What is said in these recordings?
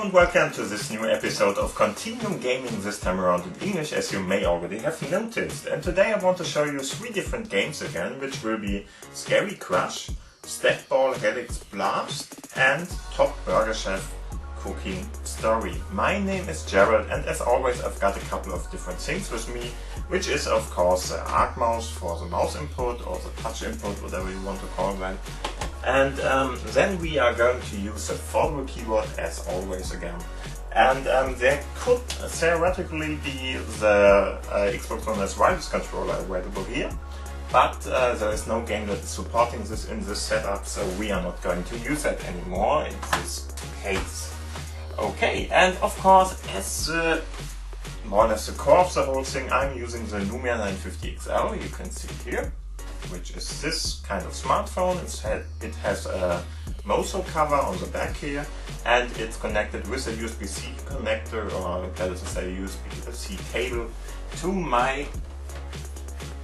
and welcome to this new episode of Continuum Gaming, this time around in English, as you may already have noticed. And today I want to show you 3 different games again, which will be Scary Crush, Stackball Helix Blast and Top Burger Chef Cooking Story. My name is Gerald, and as always I've got a couple of different things with me, which is of course the arc mouse for the mouse input or the touch input, whatever you want to call that. And then we are going to use the Foldable keyboard as always again. And there could theoretically be the Xbox One S wireless controller available here, but there is no game that is supporting this in this setup, so we are not going to use that anymore in this case. Okay, and of course, as more or less the core of the whole thing, I'm using the Lumia 950 XL, you can see here, which is this kind of smartphone. It has a Mozo cover on the back here, and it's connected with a USB-C connector, or better to say USB-C cable, to my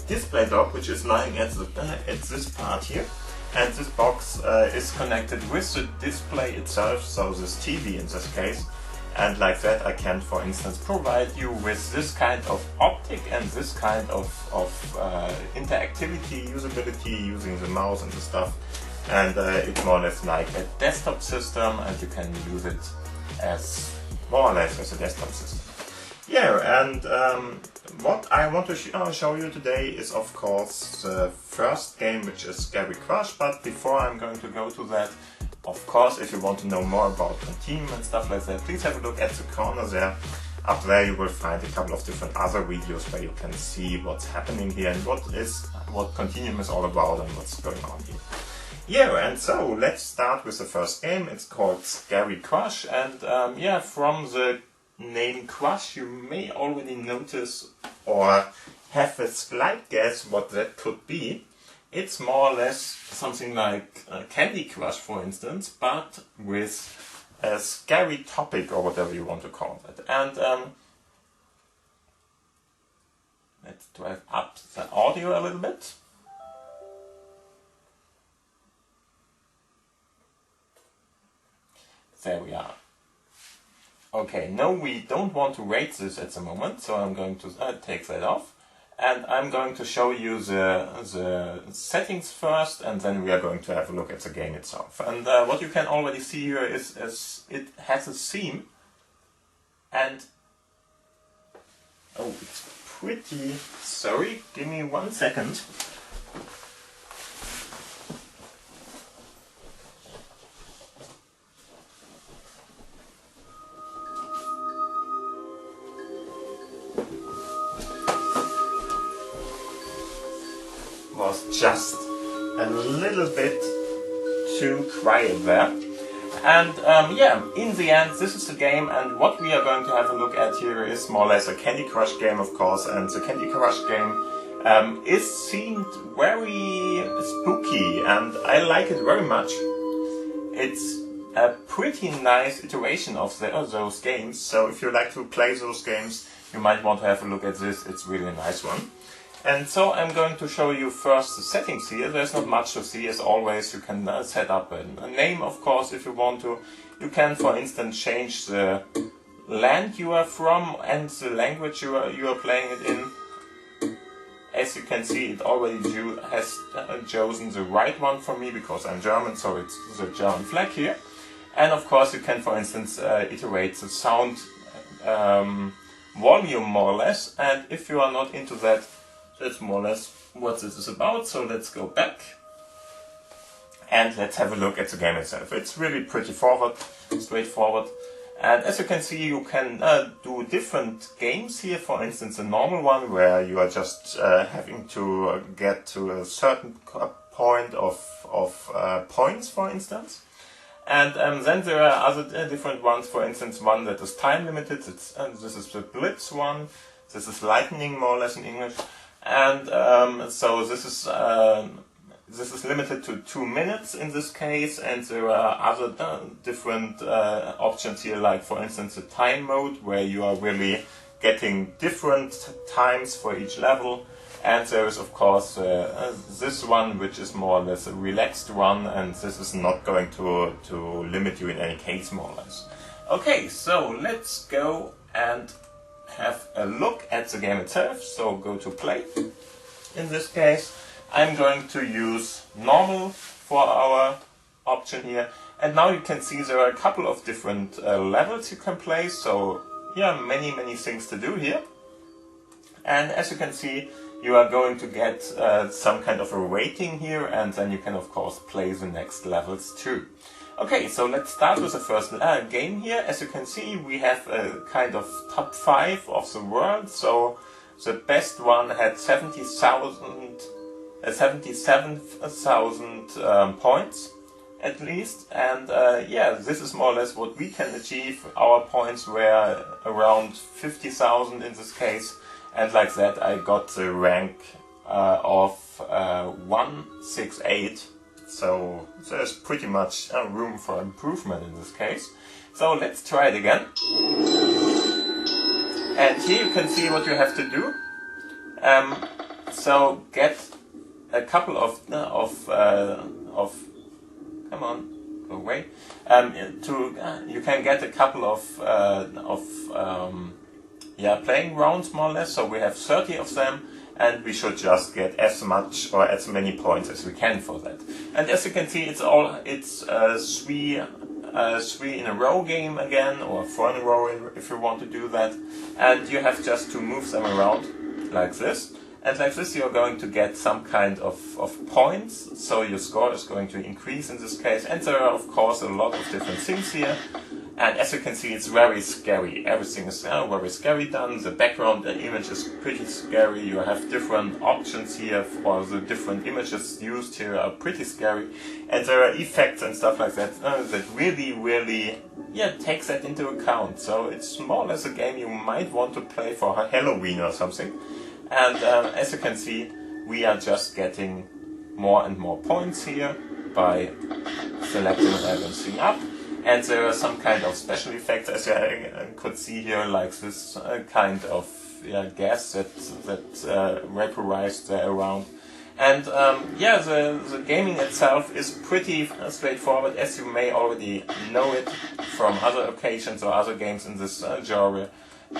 display dock, which is lying at this part here. And this box is connected with the display itself, so this TV in this case. And like that I can, for instance, provide you with this kind of optic and this kind of interactivity, usability using the mouse and the stuff. And it's more or less like a desktop system, and you can use it as more or less as a desktop system. Yeah, and what I want to show you today is of course the first game, which is Scary Crush. But before I'm going to go to that, of course, if you want to know more about Continuum and stuff like that, please have a look at the corner there. Up there you will find a couple of different other videos where you can see what's happening here and what Continuum is all about and what's going on here. Yeah, and so let's start with the first game. It's called Scary Crush, and yeah, from the name Crush you may already notice or have a slight guess what that could be. It's more or less something like Candy Crush, for instance, but with a scary topic or whatever you want to call it. And let's drive up the audio a little bit. There we are. Okay, no, we don't want to rate this at the moment, so I'm going to take that off. And I'm going to show you the settings first, and then we are going to have a look at the game itself. And what you can already see here is it has a theme, and oh, it's pretty, sorry, give me 1 second. Was just a little bit too quiet there. And yeah, in the end this is the game, and what we are going to have a look at here is more or less a Candy Crush game, of course. And the Candy Crush game is themed very spooky, and I like it very much. It's a pretty nice iteration of those games, so if you like to play those games you might want to have a look at this. It's really a nice one. And so I'm going to show you first the settings here. There's not much to see. As always, you can set up a name, of course, if you want to. You can, for instance, change the land you are from and the language you are playing it in. As you can see, it already has chosen the right one for me, because I'm German, so it's the German flag here. And of course, you can, for instance, iterate the sound volume more or less. And if you are not into that, that's more or less what this is about. So let's go back and let's have a look at the game itself. It's really pretty straightforward. And as you can see, you can do different games here. For instance, a normal one where you are just having to get to a certain point of points, for instance. And then there are other different ones. For instance, one that is time limited. This is the Blitz one. This is lightning, more or less in English. And so this is limited to 2 minutes in this case, and there are other different options here, like for instance the time mode, where you are really getting different times for each level. And there is of course this one, which is more or less a relaxed one, and this is not going to limit you in any case, more or less. Okay, so let's go and have a look at the game itself. So go to play. In this case, I'm going to use normal for our option here. And now you can see there are a couple of different levels you can play. So yeah, many things to do here. And as you can see, you are going to get some kind of a rating here, and then you can of course play the next levels too. Okay, so let's start with the first game here. As you can see, we have a kind of top 5 of the world. So the best one had 77,000 points at least. And yeah, this is more or less what we can achieve. Our points were around 50,000 in this case. And like that, I got the rank of 168. So there's pretty much room for improvement in this case. So let's try it again. And here you can see what you have to do. So get a couple of come on, go away. You can get a couple of playing rounds more or less. So we have 30 of them. And we should just get as much or as many points as we can for that. And as you can see, it's three in a row game again, or 4 in a row if you want to do that. And you have just to move them around like this. And like this, you're going to get some kind of points. So your score is going to increase in this case. And there are of course a lot of different things here. And as you can see, it's very scary. Everything is very scary done. The background image is pretty scary. You have different options here for the different images used here are pretty scary. And there are effects and stuff like that that really takes that into account. So it's more or less a game you might want to play for Halloween or something. And as you can see, we are just getting more and more points here by selecting everything up. And there are some kind of special effects, as you could see here, like this kind of gas that vaporized around. And the gaming itself is pretty straightforward, as you may already know it from other occasions or other games in this genre.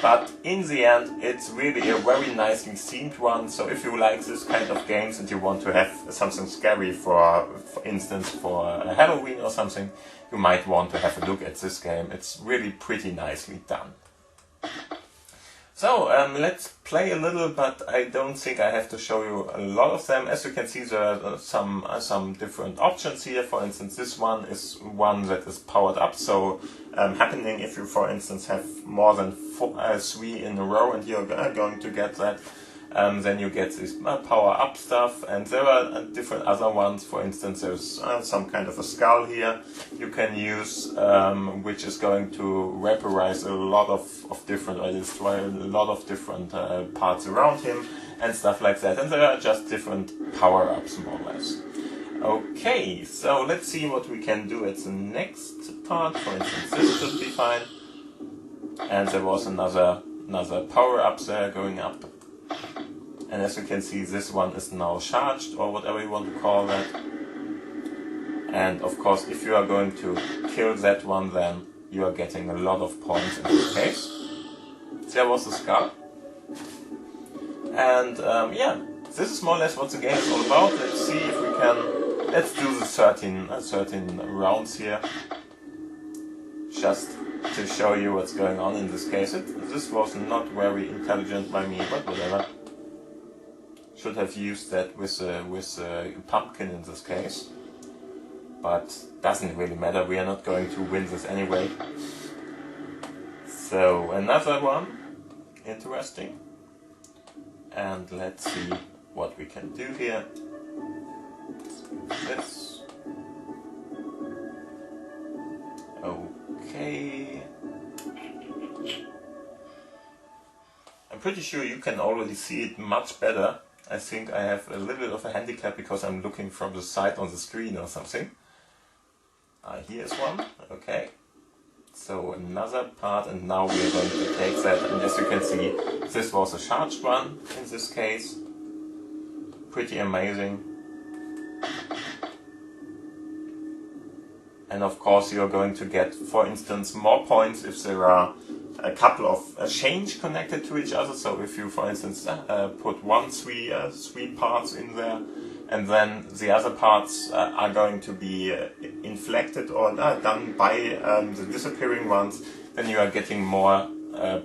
But in the end, it's really a very nicely themed one. So if you like this kind of games and you want to have something scary, for instance, for Halloween or something, you might want to have a look at this game. It's really pretty nicely done. So let's play a little, but I don't think I have to show you a lot of them. As you can see, there are some different options here. For instance, this one is one that is powered up. So happening if you, for instance, have more than 3 in a row and you're going to get that, then you get this power up stuff. And there are different other ones. For instance, there's some kind of a skull here you can use, which is going to vaporize a lot of different, or destroy a lot of different parts around him and stuff like that. And there are just different power-ups more or less. Okay, so let's see what we can do at the next part. For instance, this should be fine. And there was another power-up there going up. And as you can see, this one is now charged, or whatever you want to call that. And of course, if you are going to kill that one, then you are getting a lot of points in this case. There was the skull. And this is more or less what the game is all about. Let's see if we can... Let's do the 13 rounds here. Just to show you what's going on in this case. This was not very intelligent by me, but whatever. Should have used that with a pumpkin in this case. But doesn't really matter, we are not going to win this anyway. So another one, interesting. And let's see what we can do here. This. Okay. I'm pretty sure you can already see it much better. I think I have a little bit of a handicap because I'm looking from the side on the screen or something. Here's one, okay. So another part, and now we are going to take that, and as you can see, this was a charged one in this case. Pretty amazing. And of course you're going to get, for instance, more points if there are a couple of chains connected to each other. So if you, for instance, put three parts in there, and then the other parts are going to be inflected or done by the disappearing ones, then you are getting more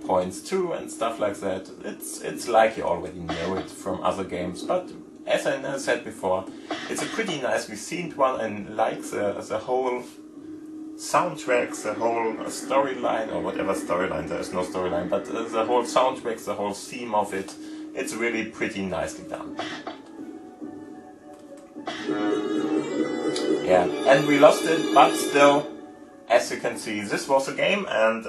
points too and stuff like that. It's like you already know it from other games, but as I said before, it's a pretty nicely themed one, and like the whole soundtrack, the whole storyline, or whatever storyline, there is no storyline, but the whole soundtrack, the whole theme of it, it's really pretty nicely done. Yeah, and we lost it, but still, as you can see, this was a game, and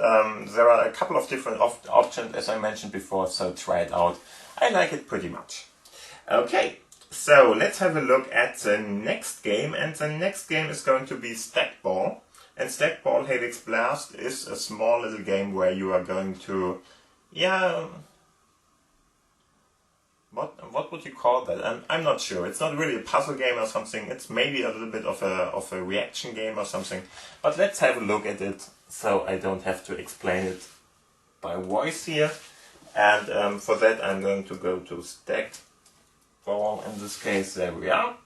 there are a couple of different options, as I mentioned before, so try it out. I like it pretty much. Okay, so let's have a look at the next game, and the next game is going to be Stackball. And Stackball Helix Blast is a small little game where you are going to, what would you call that? I'm not sure. It's not really a puzzle game or something. It's maybe a little bit of a reaction game or something. But let's have a look at it, so I don't have to explain it by voice here. And for that I'm going to go to Stackball. In this case, there we are.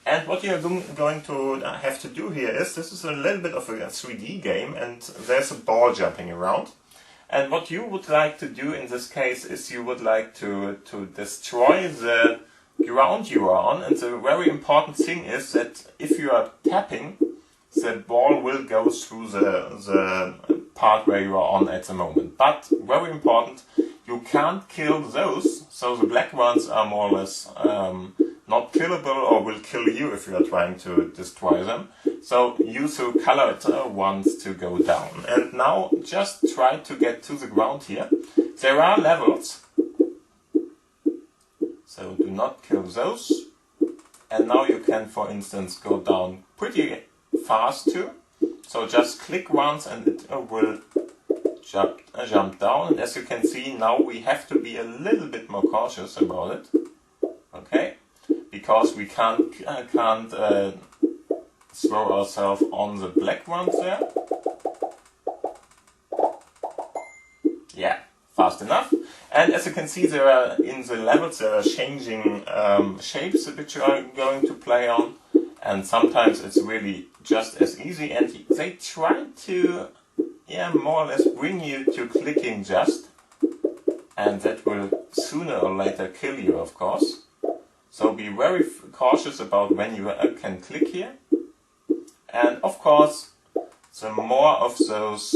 And what you're going to have to do here is, this is a little bit of a 3D game, and there's a ball jumping around. And what you would like to do in this case is you would like to destroy the ground you are on. And the very important thing is that if you are tapping, the ball will go through the part where you are on at the moment. But very important, you can't kill those, so the black ones are more or less not killable, or will kill you if you are trying to destroy them. So use the colored ones to go down. And now just try to get to the ground here. There are levels, so do not kill those. And now you can, for instance, go down pretty fast too. So just click once and it will jump down. And as you can see, now we have to be a little bit more cautious about it. Okay? Because we can't throw ourselves on the black ones there. Yeah, fast enough. And as you can see, there are in the levels there are changing shapes which you are going to play on, and sometimes it's really just as easy. And they try to, more or less bring you to clicking just, and that will sooner or later kill you, of course. So be very cautious about when you can click here. And of course, the more of those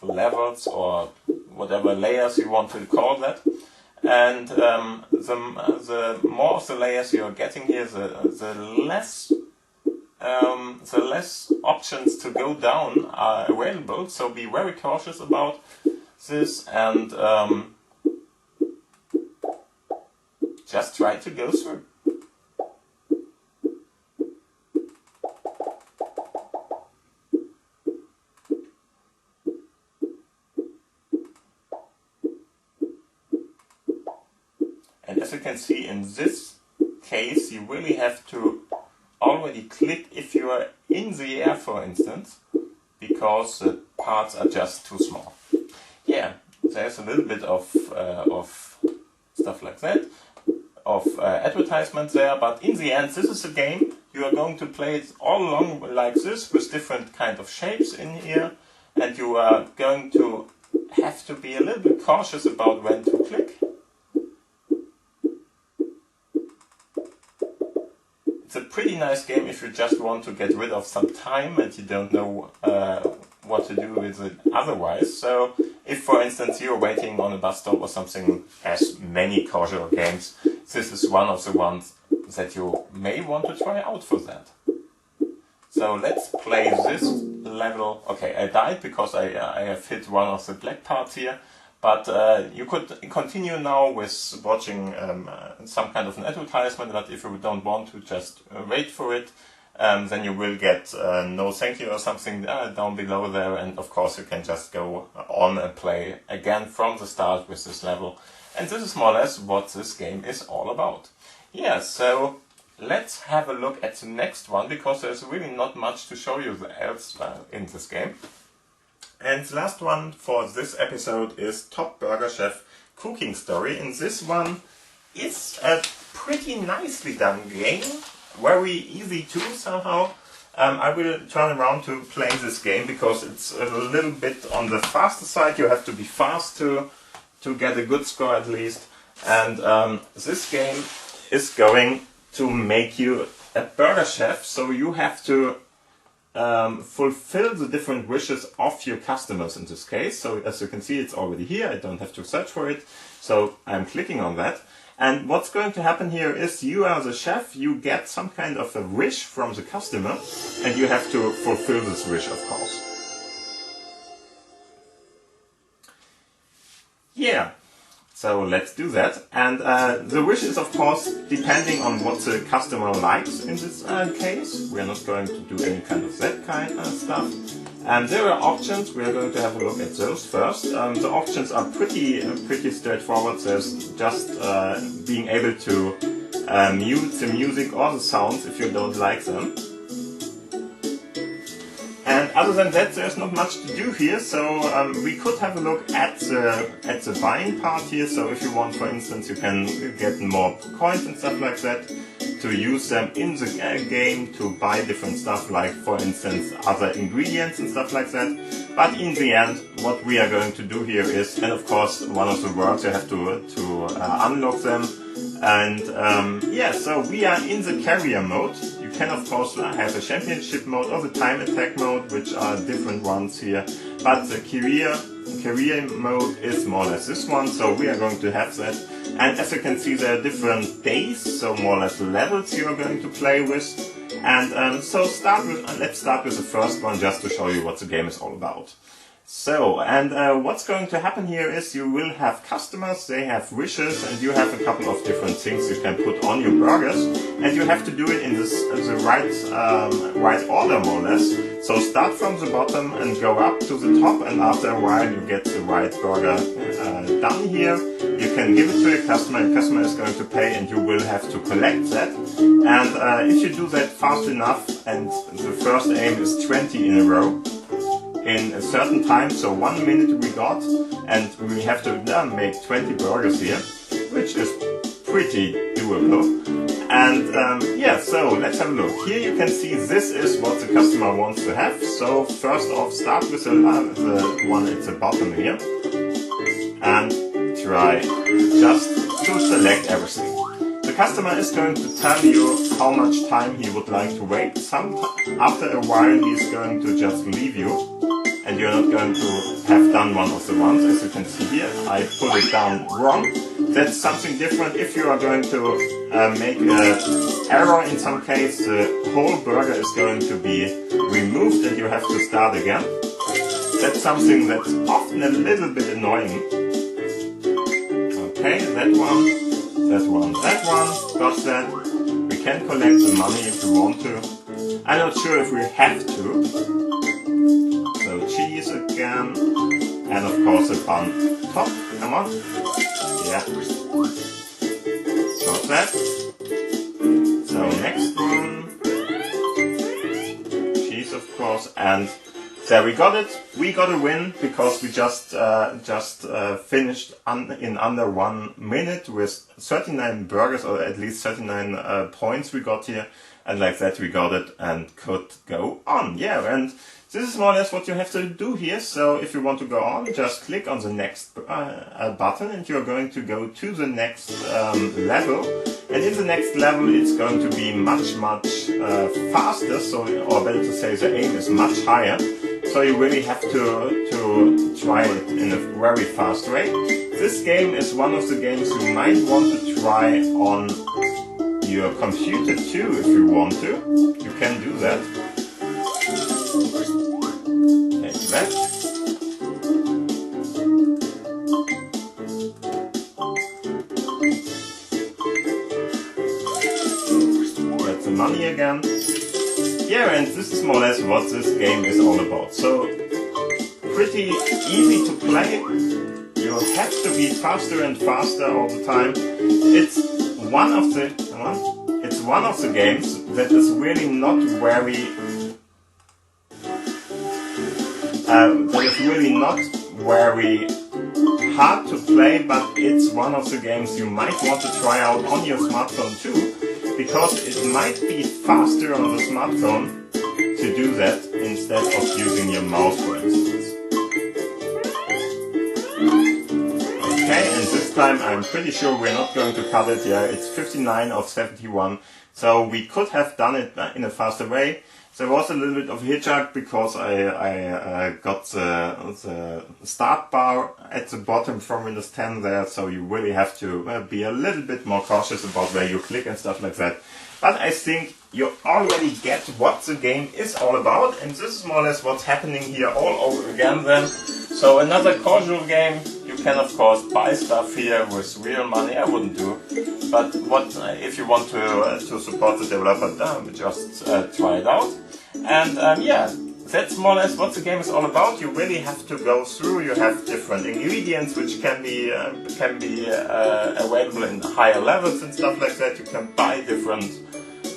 levels or whatever layers you want to call that, and the more of the layers you are getting here, the less options to go down are available. So be very cautious about this, and just try to go through. And as you can see, in this case, you really have to already click if you are in the air, for instance, because the parts are just too small. Yeah, there's a little bit of stuff like that, of advertisements there, but in the end, this is a game. You are going to play it all along like this, with different kind of shapes in here, and you are going to have to be a little bit cautious about when to click. It's a pretty nice game if you just want to get rid of some time and you don't know what to do with it otherwise. So if, for instance, you're waiting on a bus stop or something, as many casual games, this is one of the ones that you may want to try out for that. So let's play this level. Okay, I died because I have hit one of the black parts here. But you could continue now with watching some kind of an advertisement, but if you don't want to, just wait for it. Then you will get no thank you or something down below there, and of course you can just go on and play again from the start with this level. And this is more or less what this game is all about. Yeah, so let's have a look at the next one, because there's really not much to show you else in this game. And the last one for this episode is Top Burger Chef Cooking Story. And this one is a pretty nicely done game, very easy too somehow. I will turn around to play this game because it's a little bit on the faster side. You have to be fast to get a good score at least. And this game is going to make you a burger chef, so you have to fulfill the different wishes of your customers in this case. So as you can see, it's already here. I don't have to search for it. So I'm clicking on that. And what's going to happen here is you are the chef, you get some kind of a wish from the customer, and you have to fulfill this wish, of course. Yeah, so let's do that. And the wish is, of course, depending on what the customer likes in this case. We are not going to do any kind of that kind of stuff. And there are options. We are going to have a look at those first. The options are pretty straightforward. There's just being able to mute the music or the sounds if you don't like them. And other than that, there's not much to do here. So we could have a look at the buying part here. So if you want, for instance, you can get more coins and stuff like that, to use them in the game to buy different stuff, like for instance other ingredients and stuff like that. But in the end, what we are going to do here is, and of course one of the words you have to unlock them. And yeah, so we are in the carrier mode. You can of course have a championship mode or the time attack mode, which are different ones here. But the career mode is more or less this one, so we are going to have that. And as you can see, there are different days, so more or less levels you are going to play with. And so let's start with the first one, just to show you what the game is all about. So, and what's going to happen here is you will have customers, they have wishes, and you have a couple of different things you can put on your burgers, and you have to do it in the right order, more or less. So start from the bottom and go up to the top, and after a while you get the right burger done here. You can give it to your customer is going to pay, and you will have to collect that. And if you do that fast enough, and the first aim is 20 in a row, in a certain time, so 1 minute we got, and we have to make 20 burgers here, which is pretty doable. And yeah, so let's have a look. Here you can see this is what the customer wants to have. So first off, start with the one at the bottom here, and try just to select everything. The customer is going to tell you how much time he would like to wait. After a while he's going to just leave you, and you're not going to have done one of the ones. As you can see here, I put it down wrong. That's something different. If you are going to make an error in some case, the whole burger is going to be removed and you have to start again. That's something that's often a little bit annoying. Okay, that one, got that. We can collect the money if we want to. I'm not sure if we have to. So cheese again, and of course a bun top. Come on, yeah, got that. So next one, cheese of course, and there we got it. We got a win because we just finished in under 1 minute with 39 burgers, or at least 39 points we got here, and like that we got it and could go on. Yeah, and this is more or less what you have to do here. So if you want to go on, just click on the next button, and you're going to go to the next level. And in the next level, it's going to be much faster. So, or better to say, the aim is much higher. So you really have to try it in a very fast way. This game is one of the games you might want to try on your computer too, if you want to. You can do that. Take that. Get the money again. Yeah, and this is more or less what this game is all about. So, pretty easy to play. You have to be faster and faster all the time. It's one one of the games that is really not very hard to play, but it's one of the games you might want to try out on your smartphone too, because it might be faster on the smartphone to do that instead of using your mouse, for instance. Okay, and this time I'm pretty sure we're not going to cut it. Yeah, it's 59 of 71, so we could have done it in a faster way. There was a little bit of a hitchhike because I got the start bar at the bottom from Windows 10 there, so you really have to be a little bit more cautious about where you click and stuff like that. But I think you already get what the game is all about, and this is more or less what's happening here all over again then. So another casual game. You can of course buy stuff here with real money. I wouldn't do, but what if you want to support the developer, just try it out. And yeah, that's more or less what the game is all about. You really have to go through. You have different ingredients which can be available in higher levels and stuff like that. You can buy different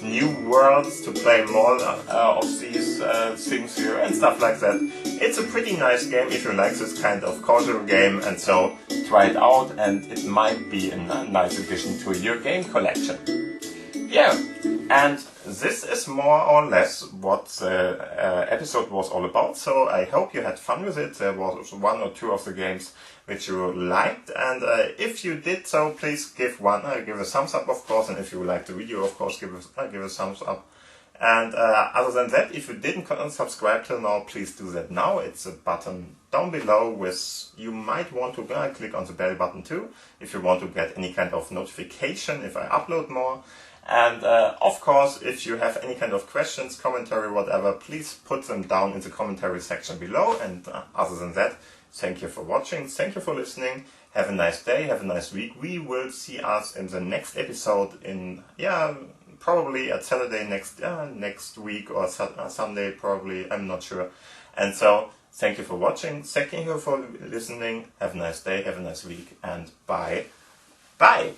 new worlds to play more of these things here and stuff like that. It's a pretty nice game if you like this kind of casual game, and so try it out, and it might be a nice addition to your game collection. Yeah, and this is more or less what the episode was all about, so I hope you had fun with it. There was one or two of the games which you liked, and if you did so, please give a thumbs up, of course, and if you liked the video, of course, give a thumbs up. And other than that, if you didn't subscribe till now, please do that now. It's a button down below with, you might want to click on the bell button too, if you want to get any kind of notification if I upload more. And of course, if you have any kind of questions, commentary, whatever, please put them down in the commentary section below. And other than that, thank you for watching, thank you for listening, have a nice day, have a nice week. We will see us in the next episode in, probably at Saturday next week, or Sunday probably, I'm not sure. And so, thank you for watching, thank you for listening, have a nice day, have a nice week, and bye. Bye!